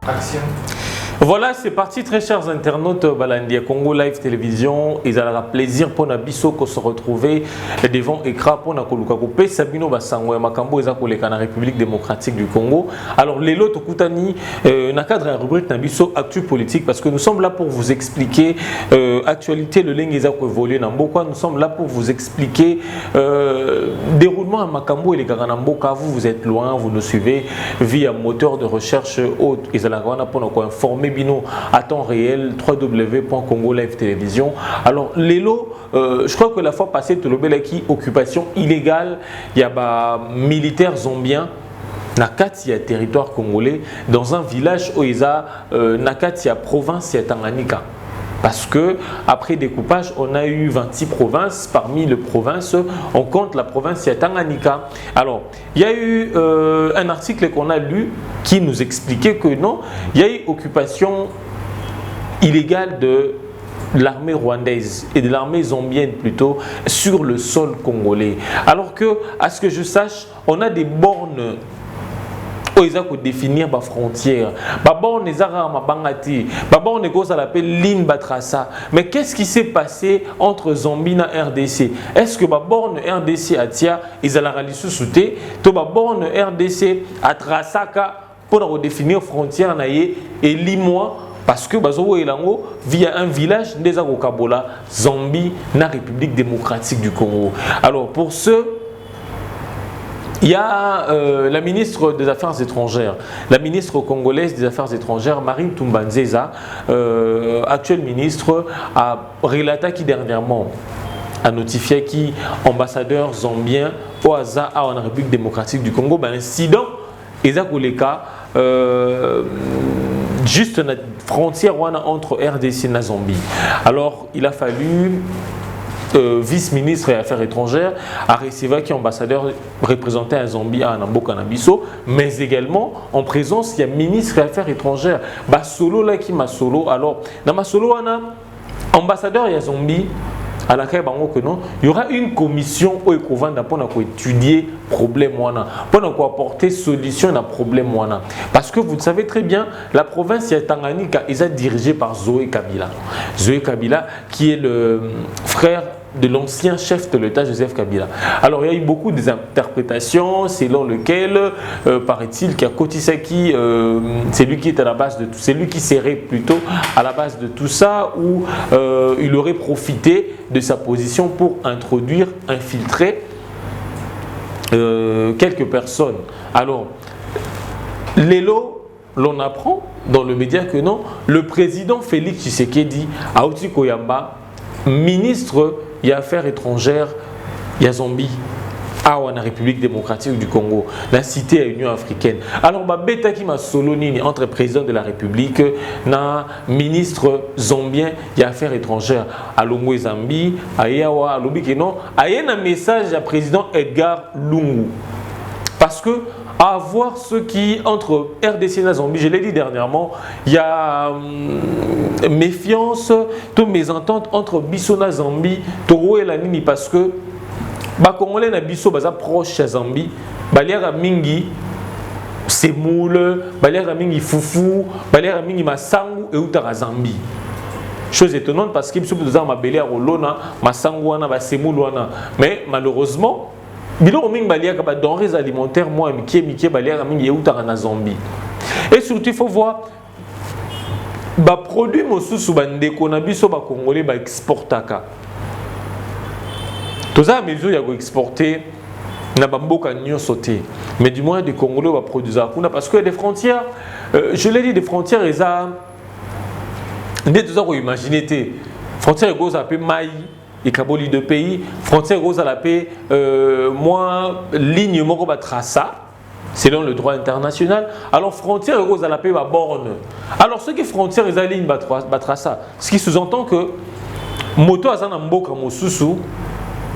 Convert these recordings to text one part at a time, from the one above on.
Action. Voilà, c'est parti, très chers internautes. Balandia Congo Live Télévision. Ils ont plaisir pour Nabiso de se retrouver devant l'écran pour Nakoluka Kopé. Sabino Basango Makambo et Zakoleka na République démocratique du Congo. Alors, les lots Tokutani, na cadre la rubrique Nabiso Actu Politique, parce que nous sommes là pour vous expliquer actualité, le ligne Ezako évolué Namboka. Nous sommes là pour vous expliquer déroulement à Makambo et les Garanamboka. Vous êtes loin, vous nous suivez via moteur de recherche haute. Ils ont pour nous informer Bino à temps réel, www.congo live télévision. Alors, Lélo, je crois que la fois passée, tu l'as qui occupation illégale, il y a militaires zombiens. Nakatia, territoire congolais, dans un village où il y a Nakatia, province de Tanganyika. Parce que après découpage, on a eu 26 provinces. Parmi les provinces, on compte la province de Tanganyika. Alors, il y a eu un article qu'on a lu qui nous expliquait que non, il y a eu occupation illégale de l'armée rwandaise et de l'armée zambienne plutôt sur le sol congolais. Alors que, à ce que je sache, on a des bornes. Ils ont définir les frontières. Ligne Batrassa. Mais qu'est-ce qui s'est passé entre Zambie et RDC? Est-ce que la borne RDC à Tia, ils ont la réalisation souté, to la borne RDC à Trassaka pour définir frontières et Limois? Parce que via un village des Kabola, Zambie, la République démocratique du Congo. Alors pour ceux, il y a la ministre des Affaires étrangères, la ministre congolaise des Affaires étrangères, Marine Toumbanzeza, actuelle ministre, a relaté qui dernièrement a notifié qui ambassadeur zambien au hasard en République démocratique du Congo, incident, Ezakoleka, juste la frontière entre RDC et Zambie. Alors il a fallu vice-ministre des Affaires étrangères, a reçu qui ambassadeur représenté à Zambie à Namboka Nabiso, mais également en présence il y a ministre des Affaires étrangères. Bah solo là qui m'a solo. Alors dans ma solo on a ambassadeur à Zambie. À laquelle il y aura une commission pour étudier le problème, pour apporter solution à problème. Parce que vous le savez très bien, la province de Tanganyika est dirigée par Zoé Kabila. Zoé Kabila qui est le frère de l'ancien chef de l'État Joseph Kabila. Alors il y a eu beaucoup d'interprétations selon lesquelles, paraît-il, qu'il y a Kotisaki, c'est lui qui est à la base de tout, c'est lui qui serait plutôt à la base de tout ça, où il aurait profité de sa position pour introduire, infiltrer quelques personnes. Alors, Lélo, l'on apprend dans le média que non, le président Félix Tshisekedi, Aouti Koyamba, ministre des Affaires étrangères, il y a Zambie, à la République démocratique du Congo, la cité à l'Union africaine. Alors, bêta qui m'a solonini entre président de la République et ministre zambien des Affaires étrangères à Longo Zambie, à Yawa, à Lobi Keno, a un message à président Edgar Lungu. Parce que à voir ce qui, entre RDC et Zambie, je l'ai dit dernièrement, il y a méfiance, toutes mes ententes entre Bissona Zambie, Toro et la Nini, parce que les Congolais na Bisso baza proche à Zambie, Baliara Mingi, Semoule, Baliara Mingi Foufou, Baliara Mingi Masangu et Outara Zambie. Chose étonnante parce que nous avons Baliara Olona, Masangu wana, Semoule wana. Mais malheureusement, Bilo Mingi Baliara ba denrées alimentaires, moi, Mikie Baliara Mingi Outara na Zambie. Et surtout, il faut voir, les produits mosusu bandeko na biso ba Congolais ba exportaka. Tout ça, mes yeux, il y a exporté, n'a pas beaucoup à sauter. Mais du moins, des Congolais vont produire parce qu'il y a des frontières. Je l'ai dit, des frontières, ils ont. Dès tout ça, vous imaginez, frontières, ils ont appelé Maï, et Kaboli de pays. Frontières, ils ont appelé moi, ligne Moroba Trassa, selon le droit international. Alors, frontières, ils ont appelé borne. Alors, ceux qui frontières, ils ont ligne Batrassa. Ce qui sous-entend que Moto Azanamboka Mosusu.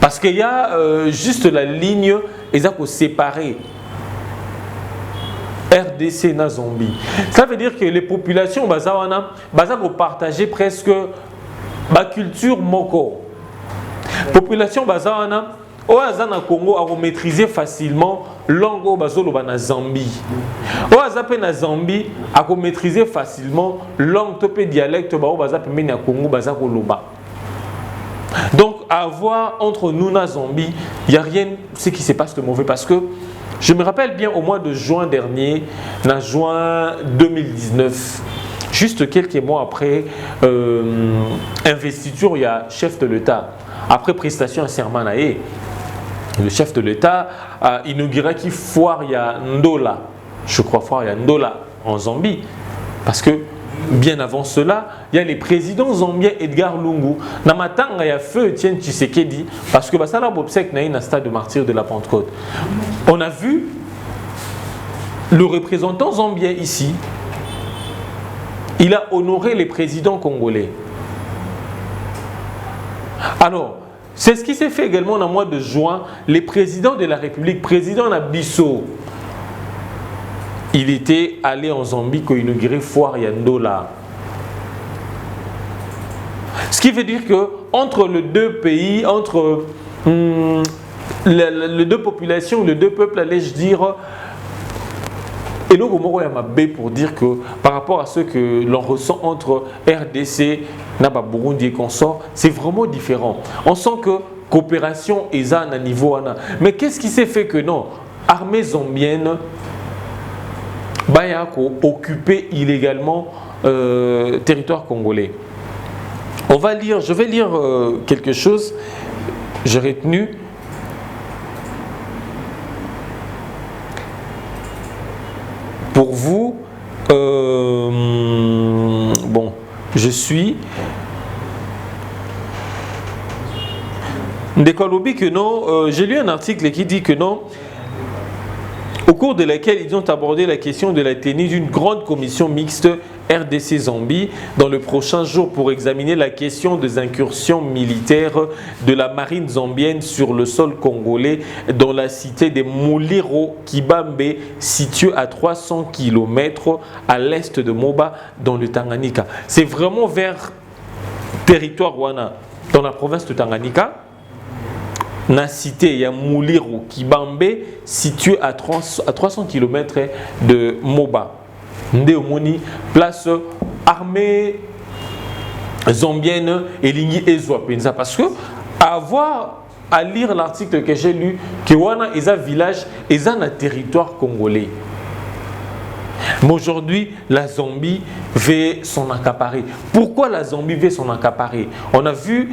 Parce qu'il y a juste la ligne, ils ont séparé. RDC na Zambie. Ça veut dire que les populations bazawana partager presque la culture moko. Population bazawana Oazana Congo a maîtriser facilement langue bazoloba na Zambie. Oazape na Zambie a maîtriser facilement langue topé dialecte bao bazape meni na Congo bazakoloba. Donc à voir entre nous na Zambie, il y a rien ce qui se passe de mauvais parce que je me rappelle bien au mois de juin dernier, en juin 2019, juste quelques mois après investiture, il y a chef de l'État. Après prestation à serment, le chef de l'État a inauguré qui foire il y a Ndola, je crois foire il y a Ndola en Zambie, parce que bien avant cela, il y a les présidents zambiens Edgar Lungu. Namatanga, il y a feu Etienne Tshisekedi, parce que ça là bobsek na stade de martyr de la Pentecôte. On a vu le représentant zambien ici, il a honoré les présidents congolais. Alors, c'est ce qui s'est fait également dans le mois de juin. Les présidents de la République, président Nabiso, il était allé en Zambie pour inaugurer Foire Yandola. Ce qui veut dire que entre les deux pays, entre les deux populations, les deux peuples, allais-je dire, et donc il y a ma baie pour dire que par rapport à ce que l'on ressent entre RDC, Naba Burundi et consorts, c'est vraiment différent. On sent que coopération est à un niveau. Mais qu'est-ce qui s'est fait que non, armée zambienne Bayako occupé illégalement territoire congolais. Je vais lire quelque chose. J'ai retenu. Pour vous, bon, je suis Ndekolobi que non. J'ai lu un article qui dit que non. Au cours de laquelle ils ont abordé la question de la tenue d'une grande commission mixte RDC Zambie dans le prochain jour pour examiner la question des incursions militaires de la marine zambienne sur le sol congolais dans la cité de Muliro Kibambe située à 300 km à l'est de Moba dans le Tanganyika. C'est vraiment vers territoire Wana dans la province de Tanganyika. La cité ya Muliro Kibambe située à 300 km de Moba. Ndéomoni, place armée zambienne et Lingi Ezwa Penza. Parce que à lire l'article que j'ai lu, que Wana est un village, est un territoire congolais. Mais aujourd'hui, la Zambie veut s'en accaparer. Pourquoi la Zambie veut s'en accaparer? On a vu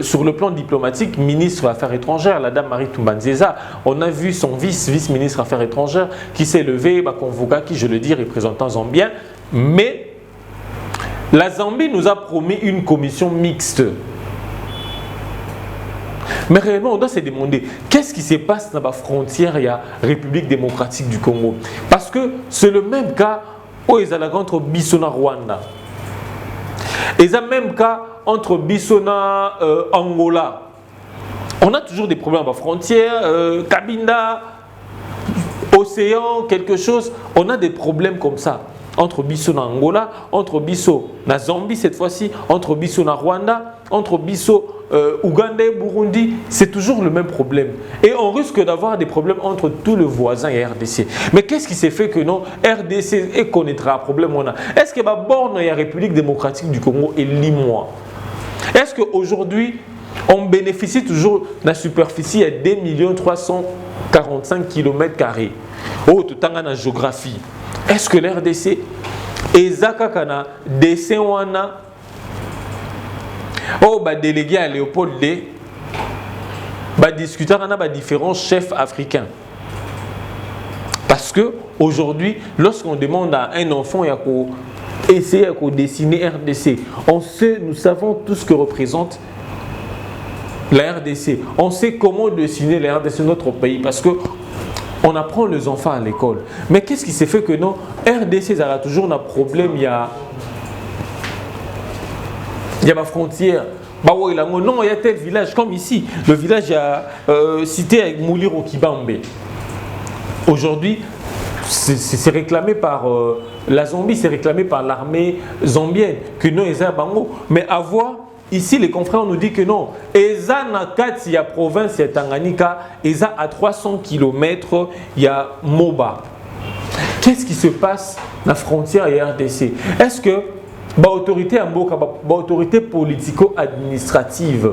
sur le plan diplomatique, ministre des Affaires étrangères, la dame Marie Tumbanzeza, on a vu son vice-ministre des Affaires étrangères qui s'est levé, convoqué, qui je le dis, représentant zambien. Mais la Zambie nous a promis une commission mixte. Mais réellement, on doit se demander qu'est-ce qui se passe dans la frontière de la République démocratique du Congo. Parce que c'est le même cas où ils allaient entre Bissona Rwanda. Et c'est le même cas entre Bissona Angola. On a toujours des problèmes à la frontière, Cabinda, Océan, quelque chose. On a des problèmes comme ça. Entre Bissona Angola, entre Bisso na Zambie cette fois-ci, entre Bissona Rwanda, entre Bisso Ouganda et Burundi, c'est toujours le même problème. Et on risque d'avoir des problèmes entre tous les voisins et RDC. Mais qu'est-ce qui s'est fait que non, RDC connaîtra un problème? Est-ce que la borne de la République démocratique du Congo est limois? Est-ce qu'aujourd'hui, on bénéficie toujours de la superficie à 2 345 km²? Oh, tout le temps en géographie. Est-ce que l'RDC est Zakakana, Dessewana, oh, délégué à Léopold D, discuter avec différents chefs africains? Parce que aujourd'hui, lorsqu'on demande à un enfant essayer de dessiner RDC, nous savons tout ce que représente la RDC. On sait comment dessiner la RDC, notre pays, parce que on apprend les enfants à l'école. Mais qu'est-ce qui s'est fait que non, RDC a toujours un problème, il y a ma frontière. Non, il y a tel village comme ici. Le village cité avec Muliro Kibambe. Aujourd'hui, c'est réclamé par la Zambie, c'est réclamé par l'armée zambienne, que non, Eza Bango. Mais à voir, ici, les confrères nous disent que non. Eza Nakati, il y a province, il y a Tanganyika, Eza à 300 km, il y a Moba. Qu'est-ce qui se passe à la frontière et RDC? Est-ce que l'autorité l'autorité politico-administrative,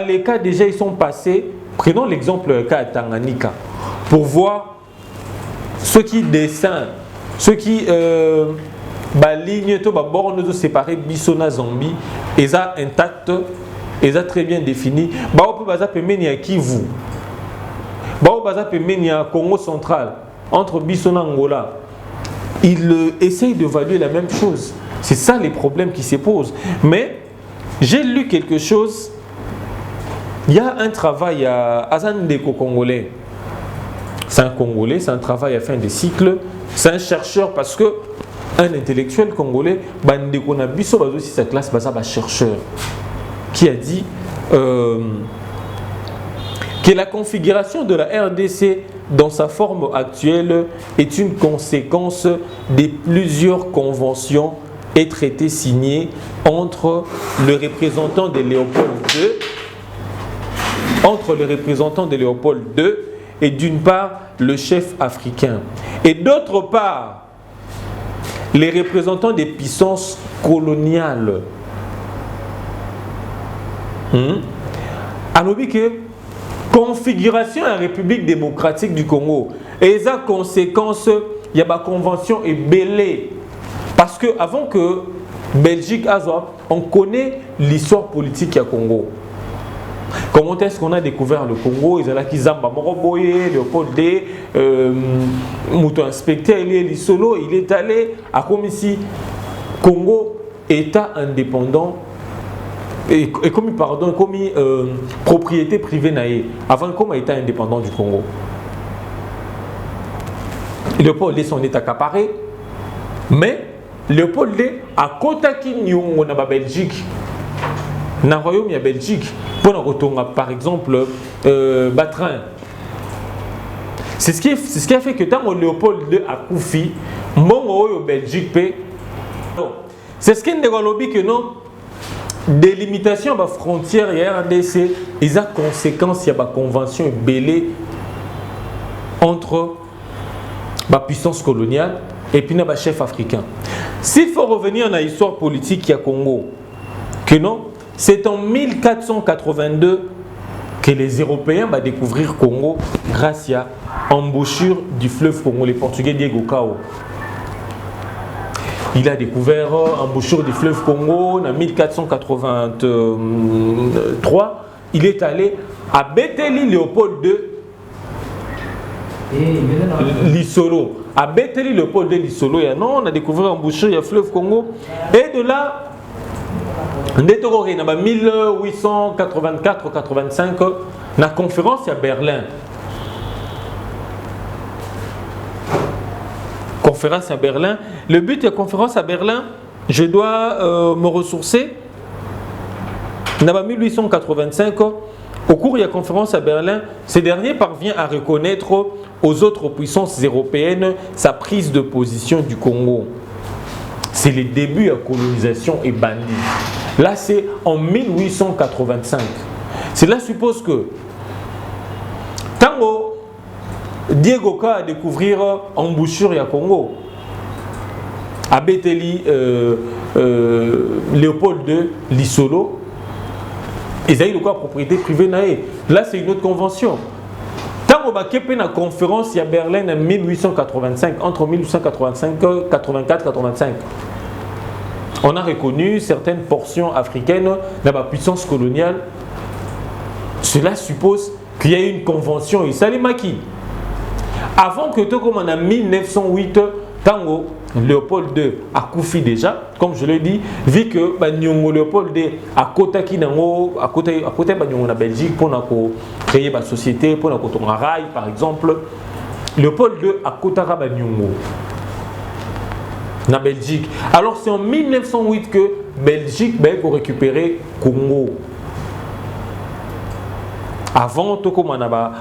les cas déjà ils sont passés, prenons l'exemple du cas de Tanganyika, pour voir ceux qui descendent, ceux qui ligne borne de séparer Bissona Zambie, ils sont intacts, ils sont très bien définis. Il y a Kivu, il y a Congo central, entre Bissona et Angola. Ils essayent d'évaluer la même chose. C'est ça les problèmes qui se posent. Mais j'ai lu quelque chose. Il y a un travail à Azandeko congolais. C'est un Congolais, c'est un travail à fin de cycle. C'est un chercheur parce que un intellectuel congolais, Bandeko Nabiso, aussi sa classe, un chercheur, qui a dit que la configuration de la RDC dans sa forme actuelle est une conséquence de plusieurs conventions et traités signés entre le représentant de Léopold II, et d'une part le chef africain et d'autre part les représentants des puissances coloniales. Alors que configuration de la République démocratique du Congo et sa conséquence, il y a une convention et belé parce que avant que Belgique on connaît l'histoire politique du Congo. Comment est-ce qu'on a découvert le Congo? Ils ont là Kizamba Moroboye, Léopold D, Mouton inspecteur, il est allé à comme ici Congo État indépendant et comme propriété privée naïe avant comme État indépendant du Congo. Léopold D son État accaparé, mais Léopold D a Kotaki Nyongo na Belgique. Dans le royaume, il y a Belgique. Par exemple, Batrin. C'est ce qui a fait que tant que Léopold II a Koufi, Mongo Belgique, c'est ce qui a dit que non, délimitation de la frontière et RDC, il y a conséquence, il y a une convention belée entre la puissance coloniale et puis le chef africain. S'il faut revenir dans l'histoire politique du Congo, que non, c'est en 1482 que les Européens vont découvrir le Congo grâce à l'embouchure du fleuve Congo, les Portugais Diego Cao. Il a découvert l'embouchure du fleuve Congo en 1483. Il est allé à Bétéli Léopold II Lissolo. À Bétéli Léopold II Lissolo, on a découvert l'embouchure du fleuve Congo. Et de là, en 1884-85, la conférence à Berlin. Conférence à Berlin. Le but de la conférence à Berlin, je dois me ressourcer. En 1885, au cours de la conférence à Berlin, ce dernier parvient à reconnaître aux autres puissances européennes sa prise de position du Congo. C'est le début de la colonisation et bandit. Là, c'est en 1885. Cela suppose que Tango Diego Ka a découvert l'embouchure du Congo. À Bétéli, Léopold II Lissolo, ils ont eu la propriété privée. Là, c'est une autre convention. Tango Bakepe na conférence à Berlin en 1885, entre 1885 et 84-85. On a reconnu certaines portions africaines de la puissance coloniale. Cela suppose qu'il y a eu une convention et ça les maquis. Avant que tout comme en 1908, Tango Léopold II a Koufi déjà, comme je l'ai dit, vu que Léopold II a Kotaki Nango, à côté de la Belgique pour créer une société, pour un rail par exemple. Léopold II a Kotara Banyongo. Na Belgique. Alors c'est en 1908 que Belgique va récupérer Congo. avant avant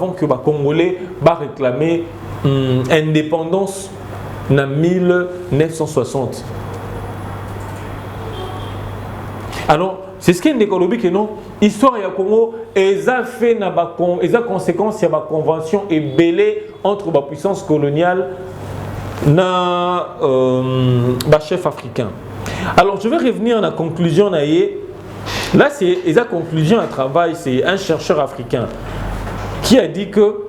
que les Congolais réclamer indépendance en 1960. Alors, c'est ce qui est économique que non. L'histoire du Congo, ils ont fait des conséquences de la convention et belé entre les puissances coloniales et les chefs africains. Alors, je vais revenir à la conclusion. Là, c'est la conclusion à travail. C'est un chercheur africain qui a dit que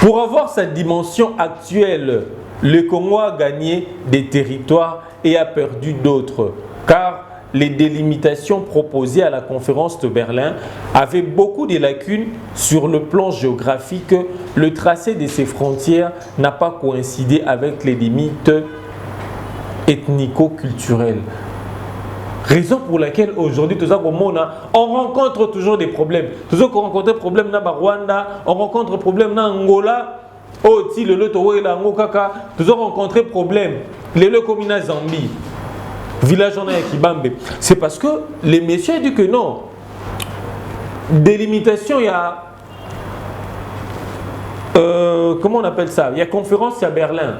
pour avoir sa dimension actuelle, le Congo a gagné des territoires et a perdu d'autres, car les délimitations proposées à la conférence de Berlin avaient beaucoup de lacunes sur le plan géographique. Le tracé de ces frontières n'a pas coïncidé avec les limites ethnico-culturelles. Raison pour laquelle aujourd'hui, on rencontre toujours des problèmes. Toujours qu'on rencontre des problèmes dans le Rwanda, on rencontre des problèmes dans Angola, toujours rencontré des problèmes. Les comme en Zambie, village en Kibambe. C'est parce que les messieurs disent que non. Délimitation, il y a. Comment on appelle ça? Il y a conférence à Berlin.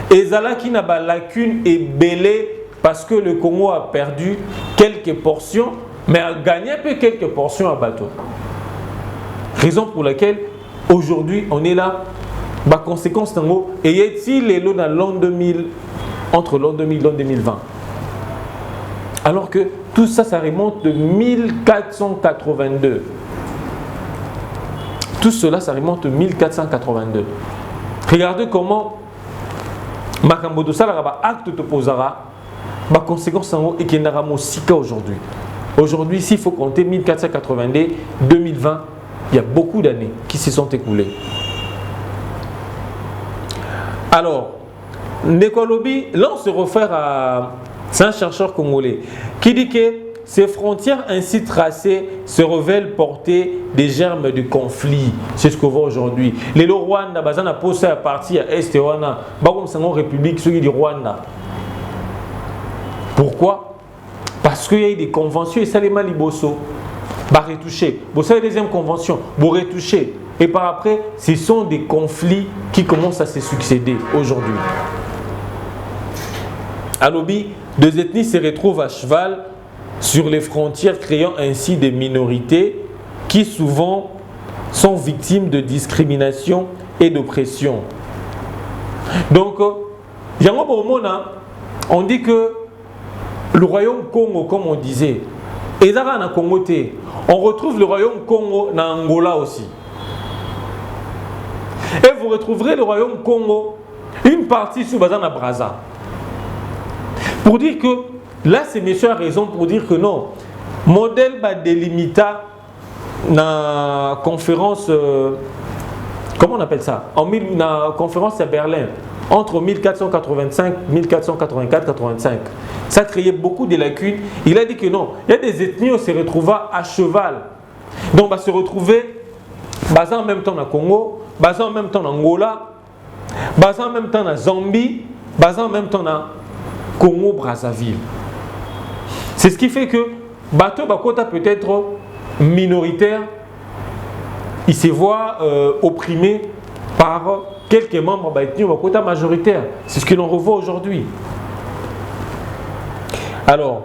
Et Zala qui n'a pas lacune et belé. Parce que le Congo a perdu quelques portions, mais a gagné un peu quelques portions à bateau. Raison pour laquelle aujourd'hui on est là. Bah, conséquence tango. Et y a-t-il les lots dans l'an 2000, entre l'an 2000 et l'an 2020? Alors que tout ça, ça remonte de 1482. Tout cela, ça remonte de 1482. Regardez comment Makambodo Salaraba acte te posera. Ma conséquence et qui n'a pas sika aujourd'hui. Aujourd'hui, s'il faut compter 1482, 2020, il y a beaucoup d'années qui se sont écoulées. Alors, Nekolobi, là on se réfère à un chercheur congolais qui dit que ces frontières ainsi tracées se révèlent porter des germes de conflit. C'est ce qu'on voit aujourd'hui. Les Rwanda, Bazana posé à partir à Est et Wana, Bagom Sango République, celui du Rwanda. Pourquoi? Parce qu'il y a eu des conventions et ça les maliboso. Bah retoucher. Vous savez, deuxième convention, vous retoucher. Et par après, ce sont des conflits qui commencent à se succéder aujourd'hui. À Lobi, deux ethnies se retrouvent à cheval sur les frontières, créant ainsi des minorités qui souvent sont victimes de discrimination et d'oppression. Donc, on dit que le royaume Congo, comme on disait, et dans Congo, on retrouve le royaume Congo dans Angola aussi. Et vous retrouverez le royaume Congo, une partie sous Bazana Braza. Pour dire que, là c'est messieurs a raison pour dire que non, modèle va délimita dans la conférence, comment on appelle ça? Dans la conférence à Berlin. Entre 1485, 1484, 85. Ça créait beaucoup de lacunes. Il a dit que non, il y a des ethnies où se retrouvaient à cheval. Donc, on va se retrouver basé en même temps dans le Congo, basé en même temps dans Angola, basé en même temps dans Zambie, basé en même temps dans Congo-Brazzaville. C'est ce qui fait que Bateau Bakota peut être minoritaire, il se voit opprimé par quelques membres de la quota majoritaire. C'est ce que l'on revoit aujourd'hui. Alors,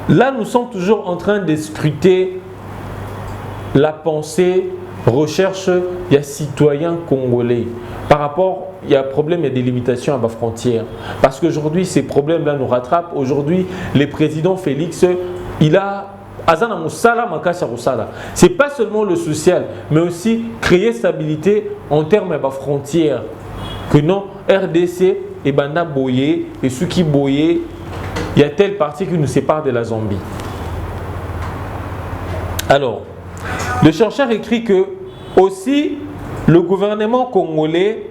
là, nous sommes toujours en train de scruter la pensée, recherche des citoyens congolais. Par rapport, il y a un problème, il y a des limitations à ma frontière. Parce qu'aujourd'hui, ces problèmes-là nous rattrapent. Aujourd'hui, le président Félix, il a c'est pas seulement le social, mais aussi créer stabilité en termes de frontières. Que non, RDC et Banda Boye et ceux qui Boye, il y a telle partie qui nous sépare de la Zambie. Alors, le chercheur écrit que aussi le gouvernement congolais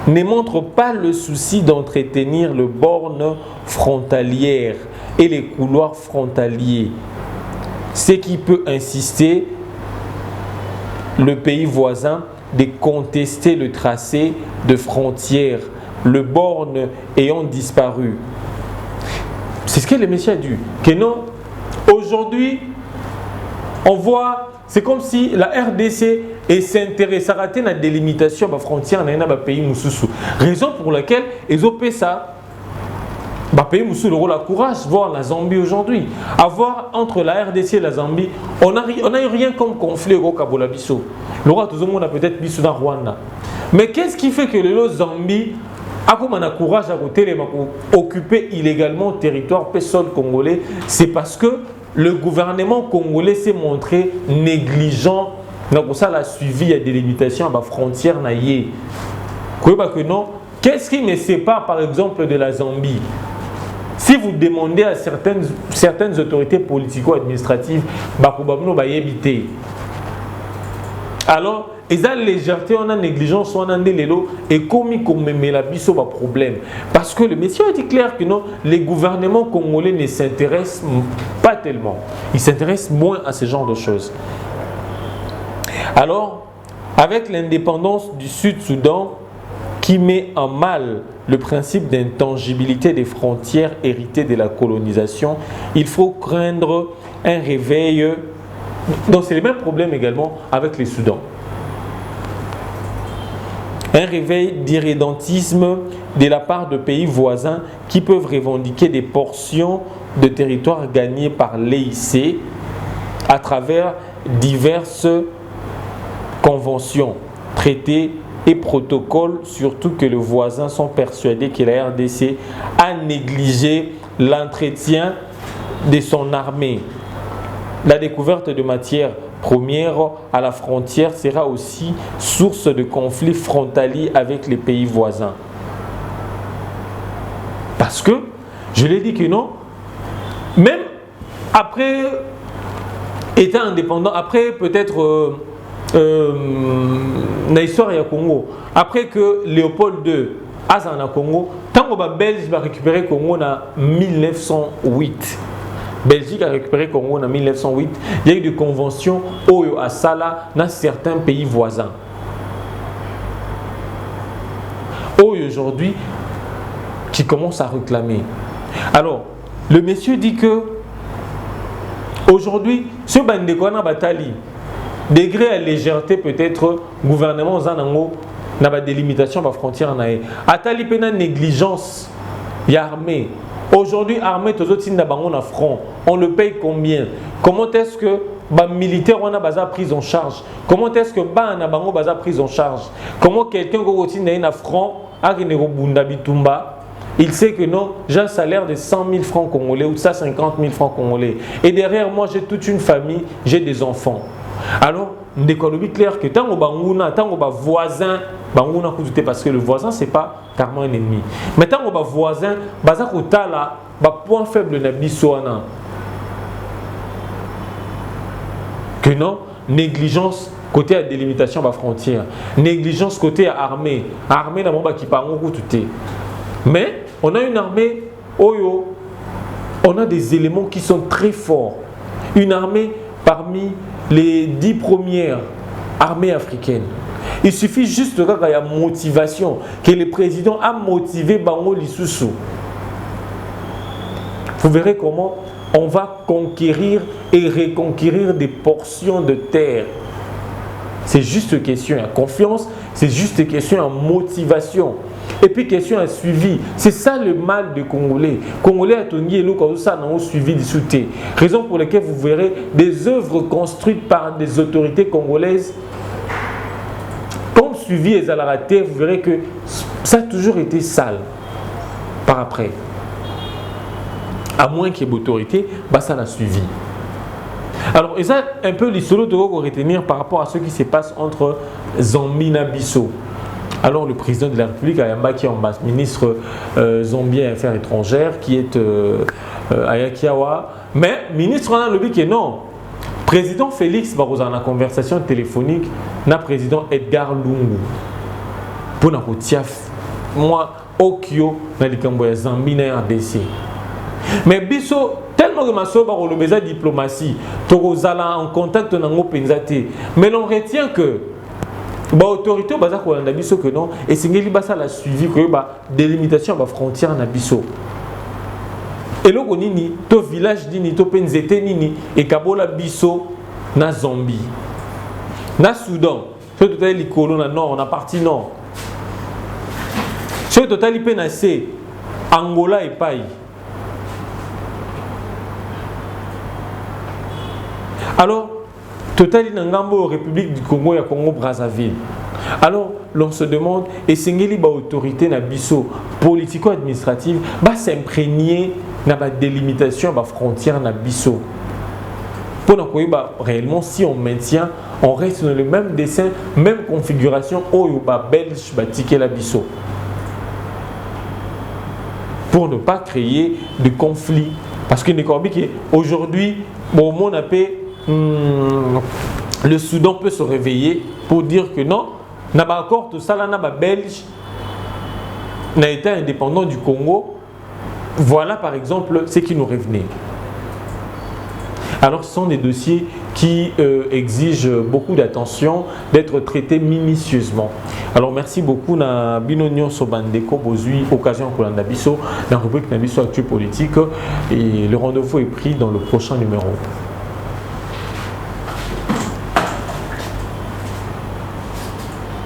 ne montre pas le souci d'entretenir le borne frontalière et les couloirs frontaliers. Ce qui peut insister le pays voisin de contester le tracé de frontières, le borne ayant disparu. C'est ce que le monsieur a dit. Que non, aujourd'hui, on voit, c'est comme si la RDC s'intéressait à la délimitation de la frontière dans le pays Moussoussou. Raison pour laquelle ils ont fait ça. Le pays Moussoussou aura le courage de voir la Zambie aujourd'hui. Avoir entre la RDC et la Zambie, on n'a eu rien comme conflit au Kabola Bisso. Le roi, tout le monde a peut-être Bisso dans Rwanda. Mais qu'est-ce qui fait que le Zambie a comme un courage à côté occuper illégalement le territoire sol congolais? C'est parce que le gouvernement congolais s'est montré négligent dans la suivi la délimitation à la frontière. Qu'est-ce qui me sépare par exemple de la Zambie? Si vous demandez à certaines autorités politico-administratives, alors, ils ont légèreté, on a négligence, on a l'élo et comme il la biso va problème. Parce que le monsieur a dit clair que non, les gouvernements congolais ne s'intéressent pas tellement. Ils s'intéressent moins à ce genre de choses. Alors, avec l'indépendance du Sud-Soudan, qui met en mal le principe d'intangibilité des frontières héritées de la colonisation, il faut craindre un réveil. Donc c'est le même problème également avec les Soudans. Un réveil d'irrédentisme de la part de pays voisins qui peuvent revendiquer des portions de territoire gagnées par l'EIC à travers diverses conventions, traités et protocoles, surtout que les voisins sont persuadés que la RDC a négligé l'entretien de son armée. La découverte de matières premières à la frontière sera aussi source de conflits frontaliers avec les pays voisins. Parce que, je l'ai dit que non, même après étant indépendant, après peut-être dans l'histoire du Congo, après que Léopold II a en Congo, tant que les Belges va récupérer le Congo en 1908. Belgique a récupéré le Congo en 1908. Il y a eu des conventions à Sala dans certains pays voisins. Aujourd'hui, qui commencent à réclamer. Alors, le monsieur dit que aujourd'hui, ce bandekona batali, degré à légèreté peut-être, gouvernement Zanango n'a pas de délimitation de la frontière. Atali pena négligence, il y a armée. Aujourd'hui, armée, tous autres signes en front. On le paye combien? Comment est-ce que les militaires ont pris en charge? Comment est-ce que les bango ont pris en charge? Comment quelqu'un qui est en front, il sait que non, j'ai un salaire de 100 000 francs congolais ou de 150 000 francs congolais. Et derrière moi, j'ai toute une famille, j'ai des enfants. Alors, on est clair que tant que voisin, parce que le voisin, ce n'est pas carrément un ennemi. Mais tant que voisin, point faible de Bissoana. Que non, négligence côté à délimitation de la frontière, négligence côté à armée. Armée, qui parle tout. Mais on a une armée, on a des éléments qui sont très forts. Une armée parmi les 10 premières armées africaines. Il suffit juste qu'il y ait motivation, que le président a motivé Bango Lisusu. Vous verrez comment on va conquérir et reconquérir des portions de terre. C'est juste question à confiance, c'est juste question à motivation. Et puis question à suivi. C'est ça le mal des Congolais. Congolais à Tony et nous, comme ça, n'ont suivi du soutien. Raison pour laquelle vous verrez des œuvres construites par des autorités congolaises. Comme suivi et à la terre, vous verrez que ça a toujours été sale par après. À moins qu'il y ait autorité, ça l'a suivi. Alors, et ça, un peu l'histoire de retenir par rapport à ce qui se passe entre Zambie et Bissau. Alors, le président de la République, Ayamba, qui est ministre zambien des Affaires étrangères, qui est Ayakiawa, mais ministre, on a le dit que non. Président Félix Barroso, en conversation téléphonique, na président Edgar Lungu. Pour nous dire, moi, Okio, na likambo ya Zambie na RDC. Mais biso tellement que ma soba le besoin de diplomatie, tozala en contact nango penzate. Mais l'on retient que l'autorité baza ko landa biso que non et singeli basa la suivi que ba délimitation ba frontière na biso. Et là, nini, to village nini, to penzete nini, et kabola biso na Zambie. Na Soudan, ce total likolo na nord, na partie nord. Ce total penacé, Angola et Paï. Alors, total Nangambo, République du Congo et Congo Brazzaville. Alors, l'on se demande, et c'est une autorité na biso politico-administrative va s'imprégner dans la délimitation de la frontière na biso. Pour nous, réellement, si on maintient, on reste dans le même dessin, même configuration, où il y a belge batiquer la biso. Pour ne pas créer de conflits. Parce que aujourd'hui, bon, on appelle, le Soudan peut se réveiller pour dire que non, n'a pas encore tout ça, là, n'a pas belge, n'a été indépendant du Congo. Voilà par exemple ce qui nous revenait. Alors ce sont des dossiers qui exigent beaucoup d'attention, d'être traités minutieusement. Alors merci beaucoup na Binonio Sobandeko Bozui, occasion pour l'Andabiso, la rubrique Nabiso Actu Politique, et le rendez-vous est pris dans le prochain numéro.